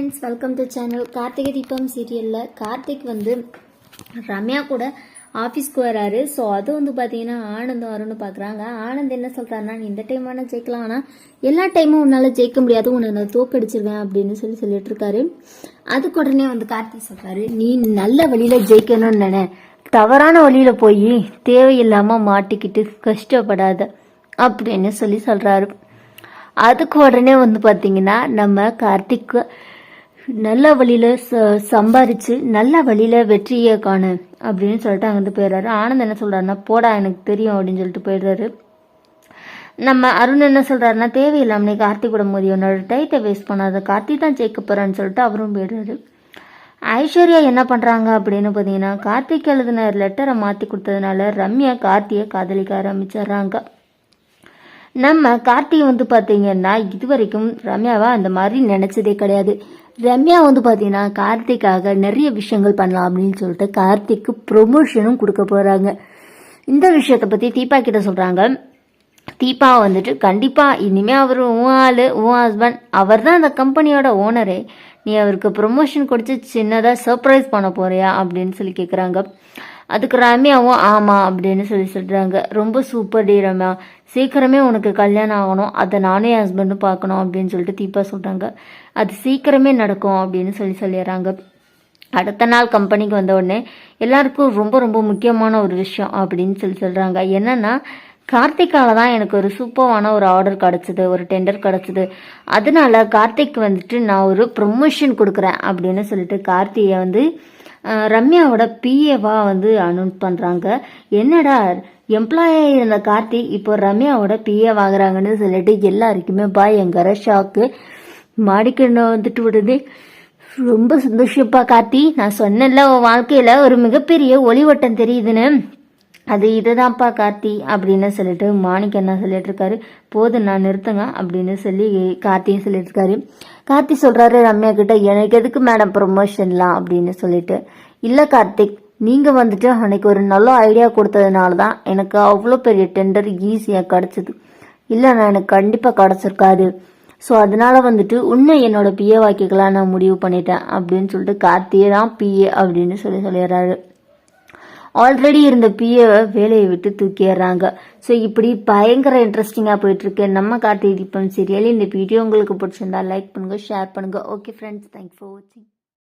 Friends, welcome to channel. Karthigai Deepam சீரியலில் கார்த்திக் வந்து ரம்யா கூட ஆஃபீஸ்க்கு வராரு. ஸோ அது வந்து பார்த்தீங்கன்னா ஆனந்தும் அருணும் பார்க்குறாங்க. ஆனந்த் என்ன சொல்கிறாருன்னா, நீ இந்த டைம் வேணால் ஜெயிக்கலாம், ஆனால் எல்லா டைமும் உன்னால் ஜெயிக்க முடியாது, உன்னை நான் தோக்கடிச்சிருவேன் அப்படின்னு சொல்லிட்டு இருக்காரு. அதுக்கு உடனே வந்து கார்த்திக் சொல்கிறாரு, நீ நல்ல வழியில் ஜெயிக்கணும்னு நினை, தவறான வழியில் போய் தேவையில்லாமல் மாட்டிக்கிட்டு கஷ்டப்படாத அப்படின்னு சொல்கிறாரு. அதுக்கு உடனே வந்து பார்த்தீங்கன்னா நம்ம கார்த்திக் நல்ல வழியில் சம்பாரித்து நல்ல வழியில் வெற்றியை காணு அப்படின்னு சொல்லிட்டு அங்கே வந்து போயிடுறாரு. ஆனந்த் என்ன சொல்கிறாருன்னா, போடா எனக்கு தெரியும் அப்படின்னு சொல்லிட்டு போயிடுறாரு. நம்ம அருண் என்ன சொல்கிறாருன்னா, தேவையில்லாம நீ கார்த்திக் கூட மோதி உன்னோட டைத்தை வேஸ்ட் பண்ணாத, கார்த்திக் தான் ஜெயிக்க போகிறான்னு சொல்லிட்டு அவரும் போயிடுறாரு. ஐஸ்வர்யா என்ன பண்ணுறாங்க அப்படின்னு பார்த்தீங்கன்னா, கார்த்திக் எழுதின லெட்டரை மாற்றி கொடுத்ததுனால ரம்யா கார்த்தியை காதலிக்க ஆரம்பிச்சிடுறாங்க. நம்ம கார்த்தி வந்து பார்த்தீங்கன்னா இது வரைக்கும் ரம்யாவை அந்த மாதிரி நினச்சதே கிடையாது. ரம்யா வந்து பார்த்தீங்கன்னா கார்த்திக்காக நிறைய விஷயங்கள் பண்ணலாம் அப்படின்னு சொல்லிட்டு கார்த்திக்கு ப்ரொமோஷனும் கொடுக்க போகிறாங்க. இந்த விஷயத்தை பற்றி தீபா கிட்ட சொல்கிறாங்க. தீபா வந்துட்டு கண்டிப்பாக இனிமேல் அவர் உன் ஆள் உன் ஹஸ்பண்ட், அவர் தான் அந்த கம்பெனியோட ஓனரே, நீ அவருக்கு ப்ரொமோஷன் கொடுத்து சின்னதாக சர்ப்ரைஸ் பண்ண போறியா அப்படின்னு சொல்லி கேட்குறாங்க. அதுக்கு ரம்யாவும் ஆமாம் அப்படின்னு சொல்கிறாங்க. ரொம்ப சூப்பர் டி ரம்யா, சீக்கிரமே உனக்கு கல்யாணம் ஆகணும், அதை நானே ஹஸ்பண்டும் பார்க்கணும் அப்படின்னு சொல்லிட்டு தீபா சொல்கிறாங்க. அது சீக்கிரமே நடக்கும் அப்படின்னு சொல்லிடுறாங்க. அடுத்த நாள் கம்பெனிக்கு வந்த உடனே எல்லாருக்கும் ரொம்ப ரொம்ப முக்கியமான ஒரு விஷயம் அப்படின்னு சொல்கிறாங்க. என்னென்னா, கார்த்திக்கால தான் எனக்கு ஒரு சூப்பரான ஒரு ஆர்டர் கிடச்சிது, ஒரு டெண்டர் கிடச்சிது, அதனால கார்த்திக் வந்துட்டு நான் ஒரு ப்ரொமோஷன் கொடுக்குறேன் அப்படின்னு சொல்லிட்டு கார்த்தியை வந்து ரம்யாவோட பிஏவா வந்து அனௌன்ஸ் பண்ணுறாங்க. என்னடா எம்ப்ளாயாக இருந்த கார்த்திக் இப்போ ரம்யாவோட பிஏ வாங்குறாங்கன்னு சொல்லிட்டு எல்லாருக்குமே பயங்கர ஷாக்கு. மாடிக்கண்ண வந்துட்டு விடுது. ரொம்ப சந்தோஷப்பா கார்த்தி, நான் சொன்னல உன் வாழ்க்கையில் ஒரு மிகப்பெரிய ஒளிவட்டம் தெரியுதுன்னு, அது இதுதான்ப்பா கார்த்தி அப்படின்னு சொல்லிட்டு மாணிக்கண்ணா சொல்லிட்டு இருக்காரு. போதும் நான் நிறுத்துங்க அப்படின்னு சொல்லி கார்த்தியும் சொல்லிட்டு இருக்காரு. கார்த்தி சொல்றாரு ரம்யா கிட்ட, எனக்கு எதுக்கு மேடம் ப்ரொமோஷன்லாம் அப்படின்னு சொல்லிட்டு. இல்லை கார்த்திக், நீங்கள் வந்துட்டு அன்னைக்கு ஒரு நல்ல ஐடியா கொடுத்ததுனால தான் எனக்கு அவ்வளோ பெரிய டெண்டர் ஈஸியாக கிடச்சிது, இல்லைண்ணா எனக்கு கண்டிப்பாக கிடச்சிருக்காது. ஸோ அதனால வந்துட்டு உன்னை என்னோட பிஏ வாக்கிக்கலாம் நான் முடிவு பண்ணிட்டேன் அப்படின்னு சொல்லிட்டு கார்த்தியே தான் பிஏ அப்படின்னு சொல்லிடுறாரு. ஆல்ரெடி இருந்த பிஏவை வேலையை விட்டு தூக்கிடுறாங்க. ஸோ இப்படி பயங்கர இன்ட்ரெஸ்டிங்காக போயிட்டுருக்கு நம்ம கார்த்திகை தீபம் சீரியல். இந்த வீடியோ உங்களுக்கு பிடிச்சிருந்தா லைக் பண்ணுங்கள், ஷேர் பண்ணுங்கள். ஓகே ஃப்ரெண்ட்ஸ், தேங்க்ஸ் ஃபார் வாட்சிங்.